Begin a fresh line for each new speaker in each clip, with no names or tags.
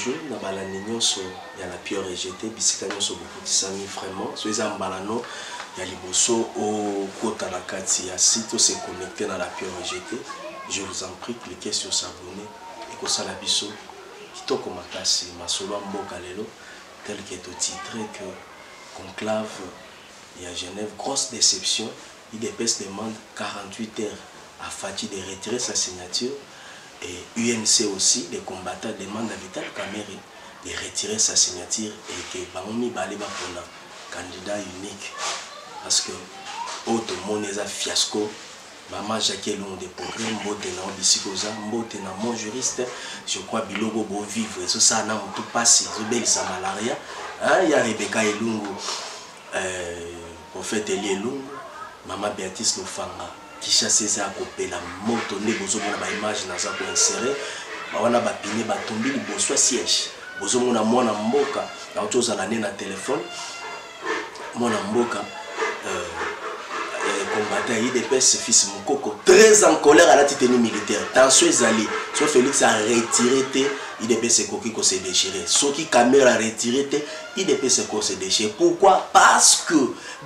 bonjour, na balani nyonso ya la pure rejeté bisika nyonso beaucoup tisami vraiment so eza mbalano ya liboso au kota la kati ya site se connecter dans la pure rejeté. Je vous en prie, cliquez sur s'abonner et ko sala biso kitoko makasi masolo mboka lelo tel que est titré que conclave et à Genève grosse déception. IDPS demande 48 heures à Fati de retirer sa signature et UNC aussi, les combattants demandent à Vital Kamerhe de retirer sa signature et que Baoumi Baleba pour un candidat unique parce que autre monde est un fiasco. Maman Jacques Long des progrès, Mbote na Bisikoza, Mbote na mon juriste, je crois Bilogo bon vivre, et ça n'a tout passé, Zobel sa malaria, il y a Rebecca Elungu, prophète Elie Elungu, Maman Béatrice Lofanga, qui chasse à couper la moto, les bozos na ba image na za ko insérer, wana ba pine ba tomber li boswa siège, bozo mona mwana mboka, na autre chose à na téléphone, mwana mboka combattant IDPS fils Mukoko très en colère à la tenue militaire. Tension ezali. So Félix a retiré IDPS Koki ko se déchiré. Soki Kamera a retiré IDPS ko se déchiré. Pourquoi? Parce que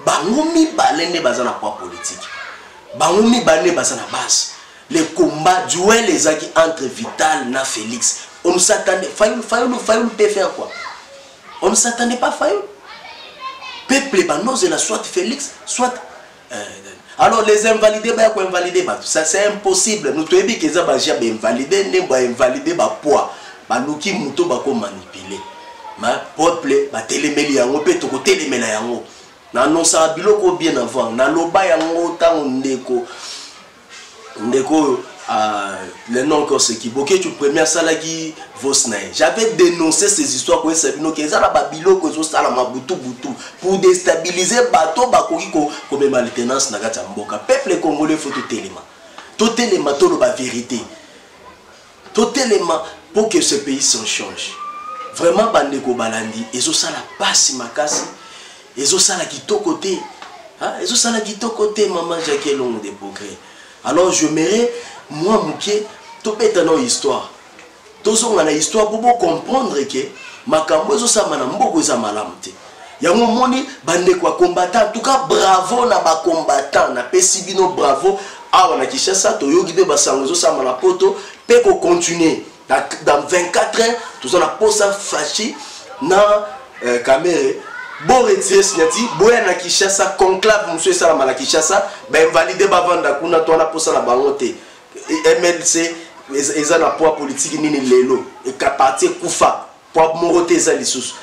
bangomi balene bazana poids politique. Bangomi balene bazana base. Les combats duel les aki entre Vital na Félix. On s'attendait Fayoul peut faire quoi? On ne s'attendait pas Fayoul. Peuple banose la soit Félix, soit alors les invalidés, ça c'est impossible. Nous devons dire que les invalidés ne sont invalidés par poids. Baluki muto bako manipuler. Ma peuple ba telemeli yango pe to ko telemela yango. Na non sa biloko bien avant. Na loba yango tango ndeko le nom encore c'est qui boké tu première salagi Vosnaï. J'avais dénoncé ces histoires que Sabino qui ezala ba biloko zo sala mabutu butu pour déstabiliser bateau bakoki ko comme maintenance na kati mboka. Peuple congolais faut tout élément. Tout élément to ba vérité. Tout élément pour que ce pays s'en change. Vraiment bandeko balandi ezo sala pasi makasi. Ezo sala kitoko te. Hein? Ezo sala kitoko te maman Jacques Long de progrès. Alors je m'irai moi mouké tout pétant dans histoire. Tout ça on a histoire pour comprendre que makambo ezo sama na mboko za malamte. Yango moni bande kwa combattant en tout cas bravo na ba combattant na pesibino bravo awa na Kinshasa to yogi de basango ezo sama na poto pe ko continuer dans 24 heures tout ça na posa fachi na Kamerhe bon retirer signature boya na Kinshasa conclave monsieur sala na Kinshasa ba invalider ba vanda kuna to na posa na bangote MLC eza na poids politique nini lelo et ka parti kufa poids morote eza lisusu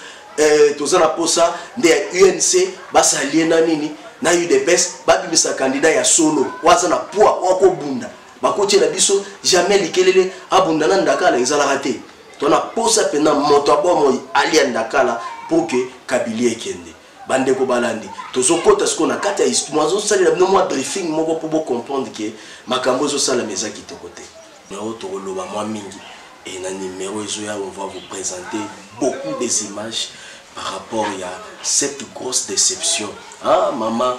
toza na posa nde UNC basalie na nini na UDPS babimisa candidat ya solo waza na poids wako bunda bakotie na biso jamais likelele abunda na ndakala ezala raté to na posa pena moto abomo ali ndakala pour que Kabylie ekende bandeko balandi tozokota ce qu'on a kata histoire zo salela no moi briefing moko pour comprendre que makambo zo sala meza kitoko te numéro toloba moi mingi et na numéro ezoya on va vous présenter beaucoup des images par rapport à cette grosse déception. Ah maman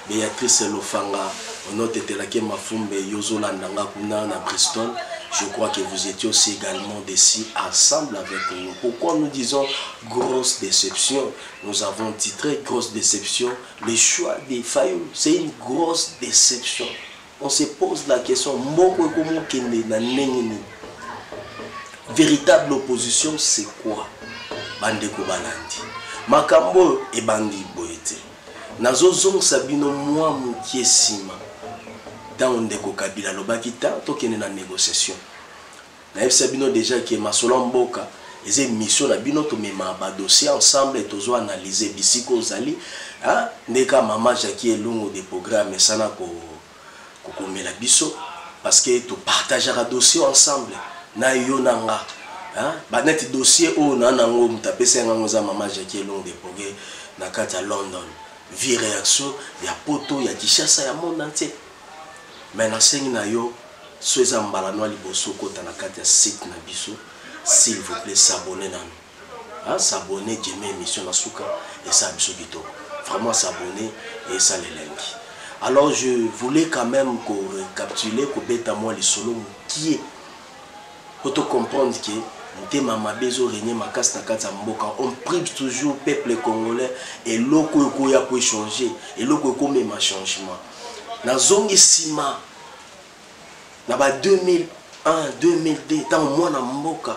Béatrice Lofanga on était là que Mafumbe Yozolanda kuna na Bristol. Je crois que vous étiez aussi également d'ici ensemble avec nous. Pourquoi nous disons grosse déception? Nous avons titré grosse déception. Le choix des Fayoul, c'est une grosse déception. On se pose la question, véritable opposition, c'est quoi? Bandeko Balandi. Makambo et Bandi Boete. Nazozong Sabino moi moukie sima. Dans Ndeko Kabila Lobakita, tokene na négociation. Na Sabino déjà qui est Masolo Mboka, et une mission na bino to mema ba dossier ensemble et tozo analyser bisiko zali, hein, ndeka mama Jacques Elungu des programmes sana ko komela biso parce que to partager un dossier ensemble na yo nanga, hein, ba net dossier o na nango mutapesa ngango za mama Jacques Elungu des programmes na kata London. Vi réaction ya poto ya Kinshasa ya monde entier. Mais na sengi na yo soeza mbalano liboso kota na kati ya site na biso s'il vous plaît s'abonner na nous. Hein, s'abonner j'aime émission na suka et ça biso bito. Vraiment s'abonner et ça les links. Alors je voulais quand même récapituler ko beta moi les solo qui est pour te comprendre que Ntema mabezo régner makasi na kati ya mboka. On prie toujours peuple congolais et loko eko ya pour changer et loko eko mema changement. Na zongi sima na ba 2001 2002 tant mwana mboka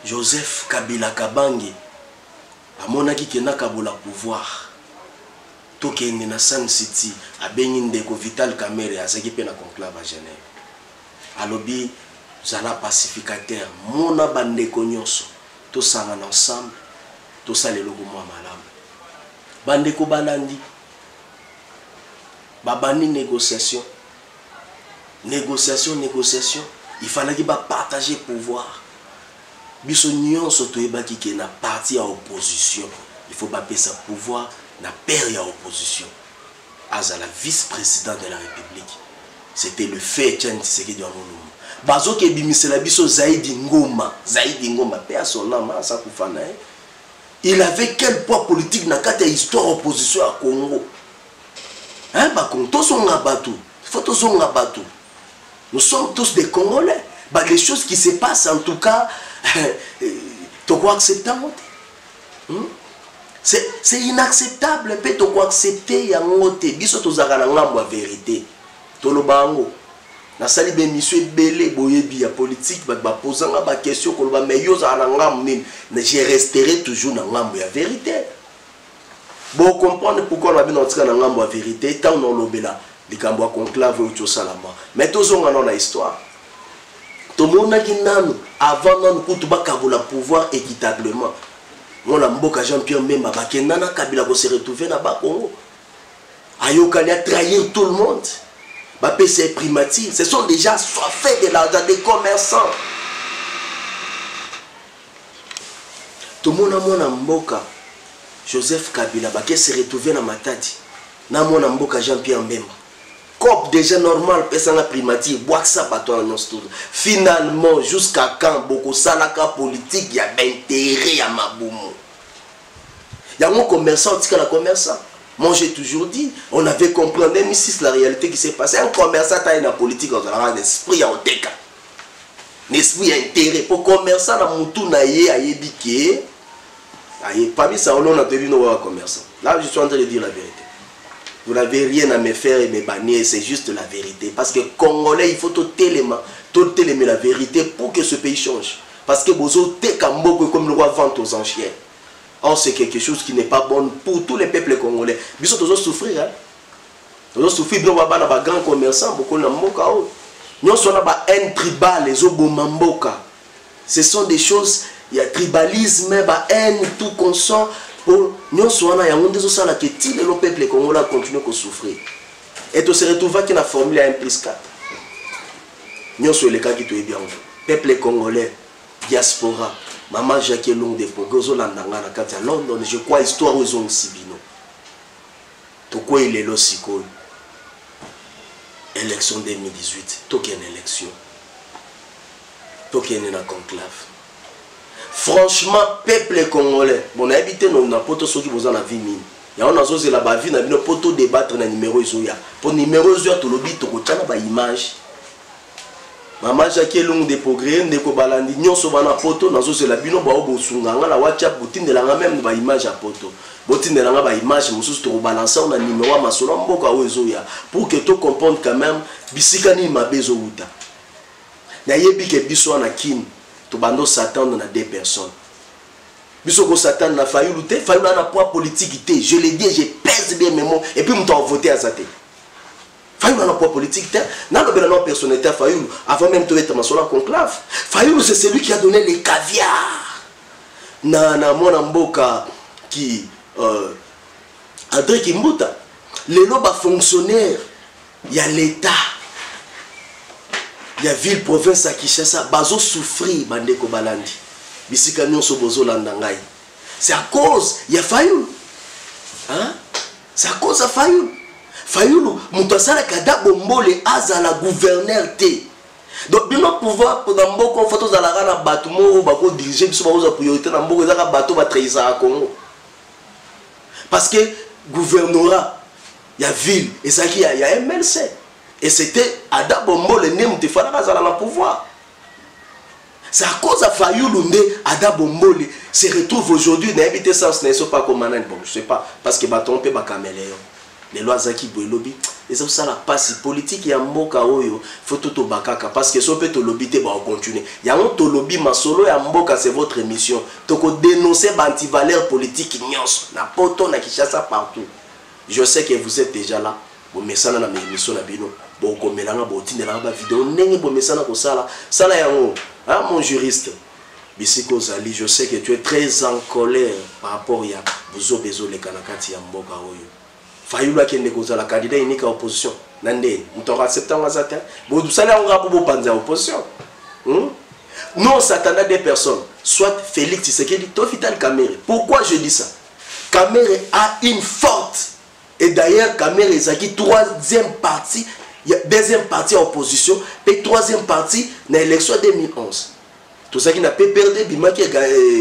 Joseph Kabila Kabange amonaki kenaka bola pouvoir tokende na Sun City abengi ndeko Vital Kamerhe azaki pe na conclave à Genève alobi zala pacificateur mona bandeko nyonso tosangana ensemble tosala eloko mwa malamu bandeko balandi babani négociation il fallait qu'il partager pouvoir biso nyonso toyebaki ke na parti à opposition il faut pas sa pouvoir na père ya opposition as la vice-président de la République c'était le fait Etienne Tshisekedi Amolumbu bazoke bimisela biso Zaidi Ngoma pe à son nom ça kufana il avait quel poids politique na kati ya histoire opposition à Congo hein ba konto songa batou faut songa batou nous sommes tous des Congolais bah les choses qui se passent en tout cas tu crois accepter c'est inacceptable pe to ko accepter yango te biso tozaka na ngambo ya vérité tolobango na sali be monsieur belé boyebi ya politique ba posanga ba question ko ba mais yo za na ngambo nini je resterai toujours na ngambo ya vérité bon comprendre pourquoi on a bien tika na ngambo ya vérité tant on lobela likambo ya conclave au salama mais tozonga na histoire to mona kinanu avant nanu kutu bakabola pouvoir équitablement. Mon mboka Jean-Pierre Mbemba bakendana Kabila ko se retrouver na Bakongo. Ayokani a trahir tout le monde. Ba PC primature, ce sont déjà fait de l'argent des commerçants. Tout le monde mboka Joseph Kabila ba se retrouver na Matadi. Na mona mboka Jean-Pierre Mbemba. Cop déjà normal pesanga primature boire ça bateau en nostre. Finalement jusqu'à quand beaucoup salaka politique y a d'intérêt à mabumu. Il y a mon commerçant tika la commerçant. Moi j'ai toujours dit on avait compris en 2006 la réalité qui s'est passée un commerçant ta une politique on a un esprit à oteka. Un esprit intérêt pour commerçant na mutu na ye ayebike. Aye pas mis ça on a devenu nos commerçants. Là je suis en train de dire la vérité. Vous n'avez rien à me faire et me bannir, c'est juste la vérité. Parce que Congolais, il faut tout télémer la vérité pour que ce pays change. Parce que Bozo Tekamboko comme le roi vente aux enchères. Or, c'est quelque chose qui n'est pas bon pour tous les peuples congolais. Biso tozo souffrir, hein. Tozo souffrir, nous avons des grands commerçants, beaucoup de mboka. Nous avons un tribal, les obomamboka. Ce sont des choses, il y a tribalisme, haine, tout consent. Pour nous, il y a des gens qui le peuple congolais continue à souffrir. Et tu se retrouves avec la formule 1+4. Nous sommes les cas qui te bien. Peuple congolais, diaspora, maman Jacques Long de Pogozo Landanga, à London, je crois histoire aux hommes Sibino. Tu quoi il est là, élection 2018, tu as une élection. Tu as une conclave. Franchement, peuple congolais, bon, on a habité dans poto ceux qui vous en avez mis. Il y a un chose de la vie, on a vu poto débattre dans numéro isoya. Pour numéro isoya, tu l'obis, tu as une image. Maman Jacques Long de Progrès, de Kobalandi, nous sommes dans poto, nous sommes la bino ba obo sunganga la WhatsApp, botine de la même ba image à poto. Botine de la ba image, nous sommes tu balancer on a numéro ma solo mboka o isoya pour que tu comprennes quand même bisikani mabezo uta. Na yebi ke biso na kin. Bando s'attendre à des personnes. Bisoko s'attendre à Fayulu te, Fayulu a un poids politique. Je l'ai dit, je pèse bien mes mots. Et puis, je vais voter à Zate. Fayulu a un poids politique. N'a pas de personnalité à Fayulu. Avant même de être sur la conclave. Fayulu, c'est celui qui a donné les caviars. Na mon amboka qui. André Kimbuta. Les lobes fonctionnaires. Il y a l'État. Il y a ville, province à Kinshasa, bazo souffrir, bandeko balandi. Bisika nyonso bozo landangai. C'est à cause, il y a Fayulu. Hein? C'est à cause de Fayulu. Fayulu, Moutasala Kada Bombole Azala gouverneur T. Donc, bien le pouvoir, pour dans beaucoup de photos dans la rana bâtiment, bako diriger, bis bazo priorité, dans beaucoup de bateaux, va trahir à Congo. Parce que, gouvernorat, il y a ville, et ça qui il y a MLC. Et c'était Ada Bombo le nez Moutifana dans le pouvoir. C'est à cause de Fayulu Ada Bombole se retrouve aujourd'hui n'a habité sans ce n'est pas comme un bon, je sais pas parce que bâton peut pas caméléon. Les lois qui boy lobby et c'est ça la passe politique ya mboka oyo faut tout bakaka parce que so peut to lobby te ba continuer. Ya on to lobby ma solo ya mboka c'est votre émission. To ko dénoncer ba anti-valeur politique nyonso na poto na Kinshasa partout. Je sais que vous êtes déjà là. Bon messana na émission na bino. Bon komelanga bo tindela ba vidéo ndenge bo messana ko sala. Sala yango. Ah mon juriste. Bisiko Zali, je sais que tu es très en colère par rapport à Buzo Bezo le Kanakati ya mboka oyo. Fayulu kende kozala candidat unique à opposition. Nande, on accepter ngazata. Bo dusala on rapo bo panza opposition. Non, s'attendait des personnes. Soit Félix Tshisekedi, toi Vital Kamerhe. Pourquoi je dis ça? Kamerhe a une forte. Et d'ailleurs, Kamerhe est qui troisième parti, deuxième parti à opposition, et troisième parti dans l'élection 2011. Tout ça qui n'a pas perdu, Bima qui a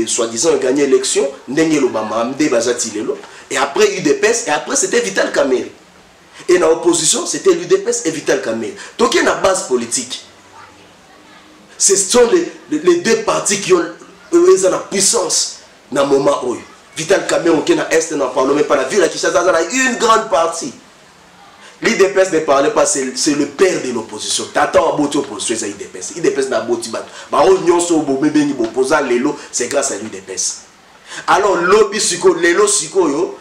soi-disant gagné l'élection, et après UDPS, et après c'était Vital Kamerhe. Et dans l'opposition, c'était l'UDPS et Vital Kamerhe. Donc il y a une base politique. Ce sont les deux partis qui ont la puissance dans le moment où Vital Kamerhe qui est dans l'Est, dans le Parlement, pas la ville, qui a une grande partie. L'IDPS ne parlait pas, c'est le père de l'opposition. T'attends à botter l'opposition, c'est l'IDPS. l'IDPS n'a pas de c'est grâce à l'IDPS. Alors, lobby siko, lelo siko yo,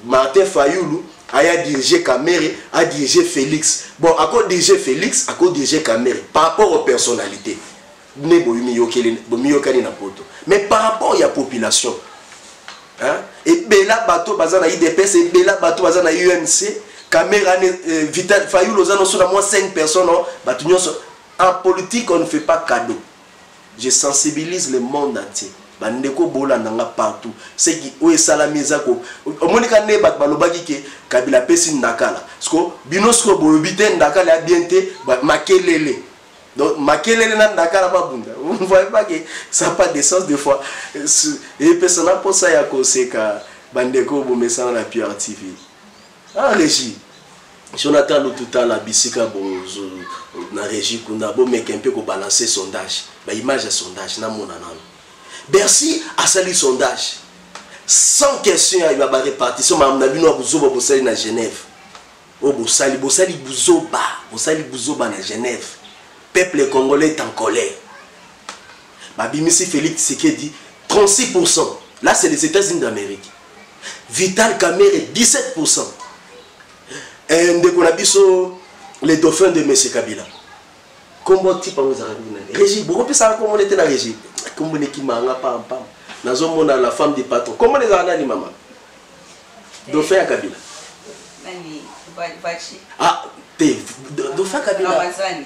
Martin Fayulu a dirigé Kamerhe, a dirigé Félix. Bon, à quoi diriger Félix, à quoi diriger Kamerhe, par rapport aux personnalités. Mais par rapport à la population, hein? Et Bela Bato Bazana IDPS, et Bela Bato Bazana UNC, Kamerhe, Vital Fayulu, nous avons moins 5 personnes. En politique, on ne fait pas cadeau. Je sensibilise le monde entier. Bandeko bola nanga partout. C'est qui où est salamiza ko. Omonika ne bat balobaki ke Kabila pesi ndakala. Sko binosko bolobite ndakala bienté makelele. Donc makelele na ndakala ba bunda. Vous ne voyez pas que ça n'a pas de sens des fois. Et personne pour ça ya koseka bandeko bo mesana na PR TV. Ah régie. Jonathan Lotuta la bisika bozo na régie kuna bo mec un peu ko balancer sondage. Ba image sondage na mona nano. Bercy a sali sondage. Sans question, il va y répartition. Mais on a vu nous à na Genève. Oh, Bosali Bouzoba. Bosali Bouzoba na Genève. Peuple congolais est en colère. Babimisi Félix Tshisekedi, 36%. Là, c'est les États-Unis d'Amérique. Vital Kamerhe, 17%. Et les dauphins de M. Kabila. Comment tu penses à Régie, beaucoup plus ça, comment on était dans la régie. Comment on est qui m'a pam pam. Nous la femme du patron. Comment les années, maman? Dauphin à Kabila. Ah, Dauphin Kabila.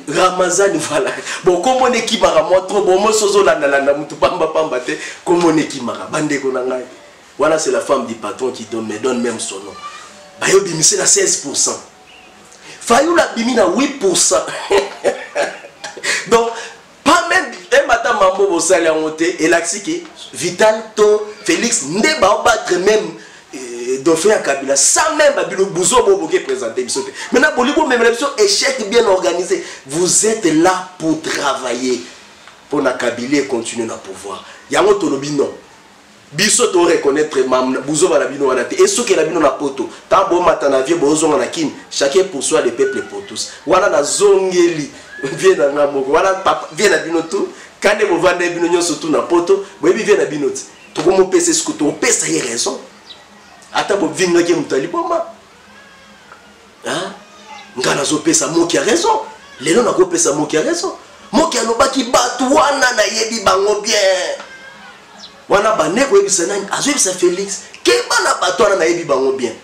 Ramazani, voilà. Bon, comment on est qui m'a trop bon, moi, sozo landa, moutou pamba pamba te. Comment on est qui m'a bandé konangai. Voilà, c'est la femme du patron qui me donne même son nom. Bayo bimisé à 16%. Fayulu a bimi à 8%. Donc, pas même un matin, Mambo Bossali a monté et l'axi Vital To Félix ne va battre même Dauphin à Kabila sans même Babilo Bouzo Bobo qui est présenté. Maintenant, Bolibo, même l'élection échec bien organisé. Vous êtes là pour travailler pour la Kabila et continuer à pouvoir. Yango Tolobi non. Biso to reconnaître Bouzo Balabino Wanate et ce que la bino na poto. Tant bon matin na vie Bozo na kin. Chacun pour soi les peuples pour tous. Voilà na zongeli. Viens à Namoko, voilà papa, viens à Binoto, quand vous vendez Binognon surtout na poto, vous viens à Binoti. Tu peux me passer ce que tu peux, ça y est raison. Attends, vous venez à Mutali pour moi. Hein? Ngana zo pesa mo qui a raison. Les gens n'ont pas ça mo qui a raison. Mo qui a no ba qui bat wana na yebi bango bien. Wana ba ne ko ebisa nani, azo ebisa Félix, ke bana batwana na yebi bango bien.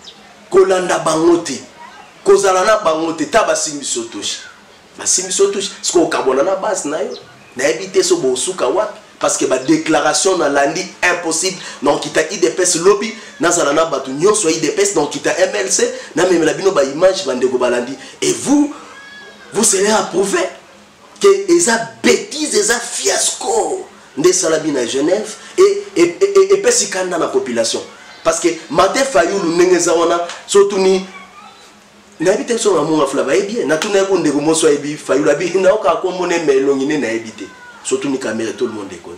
Kolanda bangote. Kozala na bangote taba simbi sotoshi. Parce que la déclaration dans l'andi impossible, donc il a IDPS lobby, Nazalana Batunion, soit IDPS, donc il a MLC, n'a même la bino ba image bandeko balandi. Et vous serez approuvé que les bêtises, les fiasco de Salabine à Genève et Pessikanda dans la population. Parce que Martin Fayulu Nengezawana, surtout ni. N'habite sur la moua flava, eh bien, n'a tout n'est pas de Fayulu, n'a aucun commune melongine n'a habité. surtout ni caméra tout le monde les connaît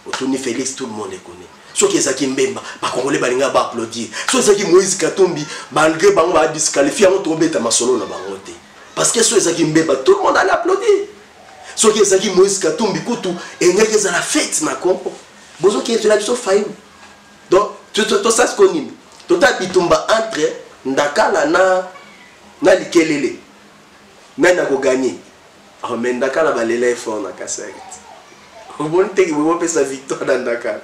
autour ni Félix tout le monde les connaît ceux qui Zaki Mbemba ba congolais balinga ba applaudir ceux Zaki Moïse Katumbi malgré bango ba disqualifier on tomber ta masolo na bango te parce que ceux Zaki Mbemba tout le monde allait applaudir ceux qui Zaki Moïse Katumbi kutu engeke za la fête na Congo bozo qui est là biso faim donc tout ça ce qu'on dit tout a bitumba entre ndakala na likelele nani ako gagner mais ndakala balela fort na Kaseret bon te ki bo pesa victoire dans Dakar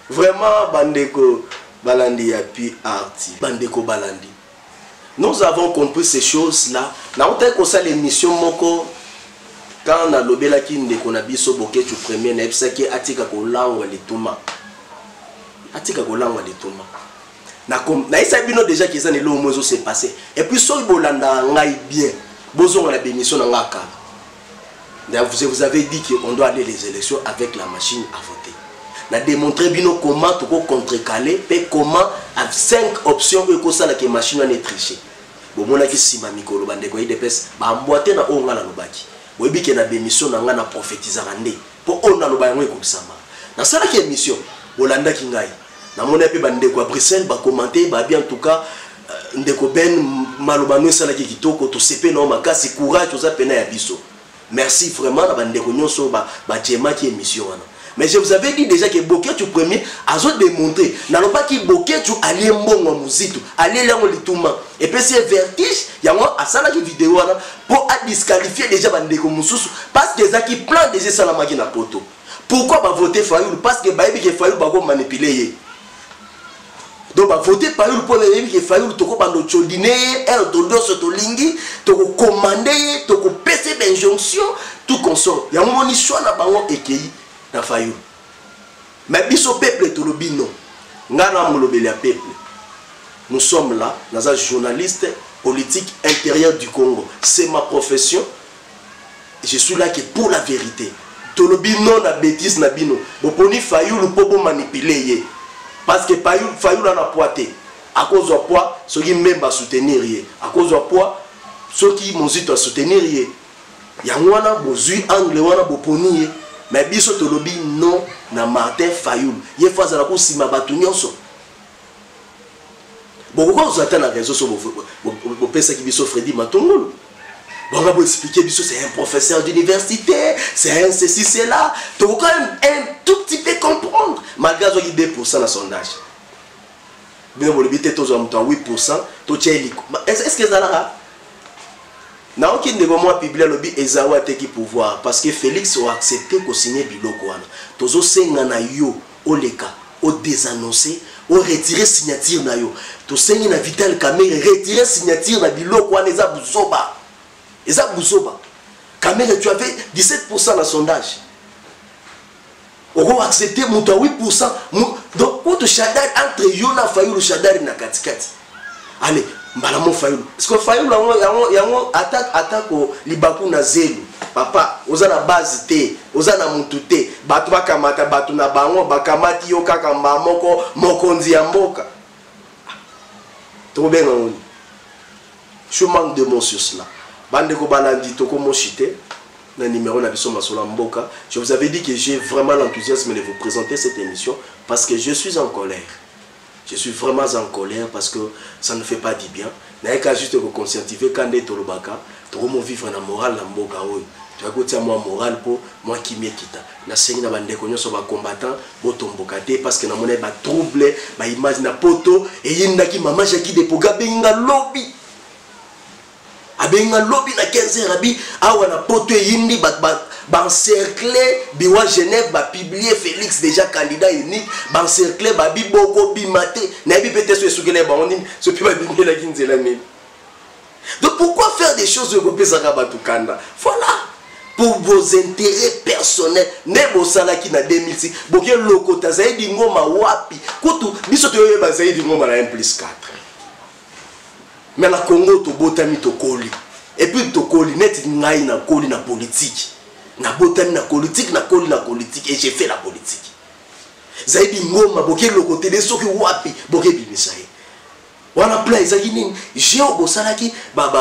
vraiment bandeko balandi ya puis arti bandeko balandi nous avons compris ces choses là na on t'a ça l'émission moko quand on a lobela ki ndeko na biso boke tu premier na epsa ki atika ko langwa lituma na isa bino déjà que ça ne lo mozo s'est passé et puis so bolanda ngai bien bozo na bémission na ngaka vous avez dit qu'on doit aller les élections avec la machine à voter na démontrer bino comment to contrecaler et comment à 5 options que ça la que machine ne tricher bon mona ki sima mikolo bande ko IDPS ba mboate na onga na lobaki webi ke na bémission na nga na prophétiser rande pour on na loba yango ko sama na sala ki émission bolanda ki ngai na mona pe bande ko Bruxelles ba commenter ba bien en tout cas ndeko ben malobano sala ki kitoko to sepe na makasi courage oza pena ya biso merci vraiment na bande ko nyonso ba jema ki émission wana mais je vous avais dit déjà que Boketu premier a démontré n'a pas qui Boketu allait mbongo muzitu allait là lituma et puis c'est vertige yango asala ki vidéo wana pour disqualifier déjà bande ko mususu parce que ça qui plan déjà ça la maki na poto pourquoi ba voter Fayoul parce que ba yebi que Fayoul ba ko manipuler donc ba voter Fayoul pour yebi que Fayoul to ko bando chodine un dondo sotolingi to ko commander to ko pc d'injonction tout consort yango moni choix na bango ekei na Fayoul mais biso peuple to lobino ngana molobeli ya peuple nous sommes là dans un journaliste politique intérieur du Congo c'est ma profession je suis là que pour la vérité to lobino na bêtise na bino boponi Fayoul po manipuler ye parce que Fayoul na poité à cause de poids ceux qui même ba soutenir ye à cause de poids ceux qui mozito soutenir ye yango wana bozui angle wana boponi ye mais biso to lobi non na Martin Fayoul ye faza la ko sima batu nyonso bon pourquoi vous attendez la raison sur vos pesa qui biso Freddy Matongolo bon on va vous expliquer biso c'est un professeur d'université c'est un ceci c'est là tu quand même un tout petit peu comprendre malgré zo qui 2% na sondage bien vous le bité to zo mto 8% to tcheli est-ce que ça là na aucun de moi publier lobby ezawa te ki pouvoir parce que Félix a accepté ko signer biloko wana tozo senga na yo oleka o désannoncer o retirer signature na yo to sengi na Vital Kamerhe retirer signature na biloko wana eza buzoba Kamerhe tu avais 17% na sondage on accepter muta 8% donc pour te chadar entre yo na Fayoul chadar na katikati allez Mbalamo Fayoul parce que Fayoul yango attaque libaku na zelu papa oza na base te oza na mutu te batu bakamata batu na bango bakamati yo kaka mbamoko mokonzi ya mboka to benga on je manque de mots sur cela bande ko balandi to ko mochité na numéro na biso masola mboka je vous avais dit que j'ai vraiment l'enthousiasme de vous présenter cette émission parce que je suis en colère. Je suis vraiment en colère parce que ça ne fait pas du bien. N'a qu'à juste vous conscientiser quand est Tolobaka, tu vas vivre dans la morale dans Mboka. Tu vas goûter moi morale pour moi qui m'y quitte. Na sengi na bande konyo so ba combattant botombokate parce que na mona ba trouble ba image na poto et yinda ki mama jaki de poga benga lobby. Abenga lobby na 15 rabi awa na poto yindi ba encercler biwa Genève ba publier Félix déjà candidat unique ba encercler ba biboko bimate na bi peut-être sukele ba on ce peut pas bimé la kinzela nini. Donc pourquoi faire des choses de repésa batukanda? Voilà pour vos intérêts personnels ne bosala ki na 2006 boke lokota zaidi ngoma wapi kutu biso to yeba zaidi ngoma na 1+4 mais la Congo to botami to koli et puis to koli net ngai na koli na politique na botami na politique na koli na politique et j'ai fait la politique zaidi ngoma boke lokote de soki wapi boke bimisaye wana plan ezaki nini j'ai obosala ki ba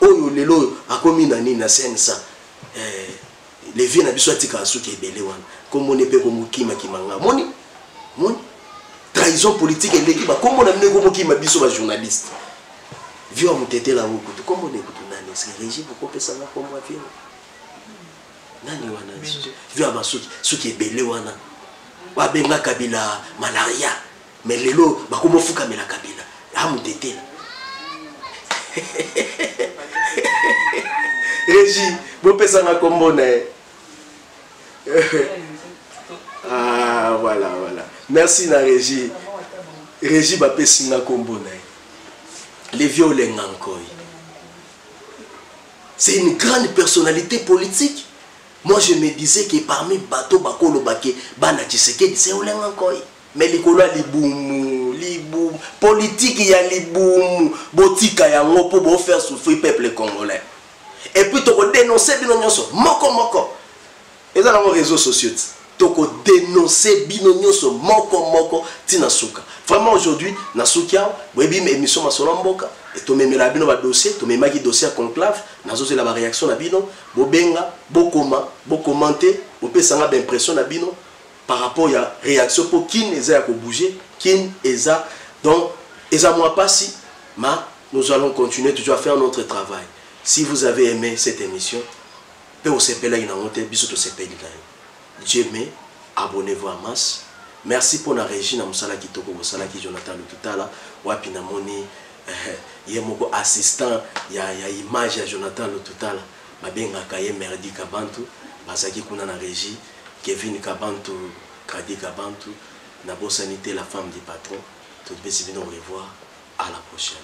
oyo lelo akomi na nini na scène ça les vieux na biso atika suki ebele wana comme on epé comme kima kimanga moni trahison politique eleki ba comme on a mené comme kima biso ba journaliste vieux amutete la okutu comme on ekutu nani c'est régime pour kopesa na comme vieux nani wana vieux ba suki ebele wana wa benga Kabila malaria mais lelo ba comme fuka mela Kabila amutete Régie, vous pouvez s'en accompagner. Ah, voilà. Merci, la Régie. Régie, vous pouvez s'en accompagner. Les violents encore. C'est une grande personnalité politique. Moi, je me disais que parmi Bato Bakolo Baké, Bana Tshisekedi, c'est Oleng encore. Mais les Koloa, liboum, politique, il y a liboum, botika, il y a un mot pour faire souffrir le peuple congolais. Et puis, tu as dénoncé Binonyoso, moko. Et dans les réseaux sociaux, tu as dénoncé Binonyoso, moko, Tinasuka. Vraiment, aujourd'hui, Nasukia, webi émission Masolamboka, et tu mets la bino dossier, tu mets maki dossier à conclave, nazo la réaction na bino, bobenga, commenter, bopé sanga d'impression na bino par rapport à la réaction pour qui n'est pas bouger, qui est donc, moi pas si, mais nous allons continuer toujours à faire notre travail. Si vous avez aimé cette émission, Dieu m'aime, abonnez-vous à masse. Merci pour la régie, Moussala Kitoko, Moussala qui Jonathan le Tutala, Wapina Moni, Yemoko assistant, il y a image à Jonathan le Tutala, Mabenga Kaye Merdi Kabantu, Basaki Kuna la régie, Kevin Kabantu, Kadi Kabantu, Nabo Sanité, la femme du patron. Tout le monde, au revoir, à la prochaine.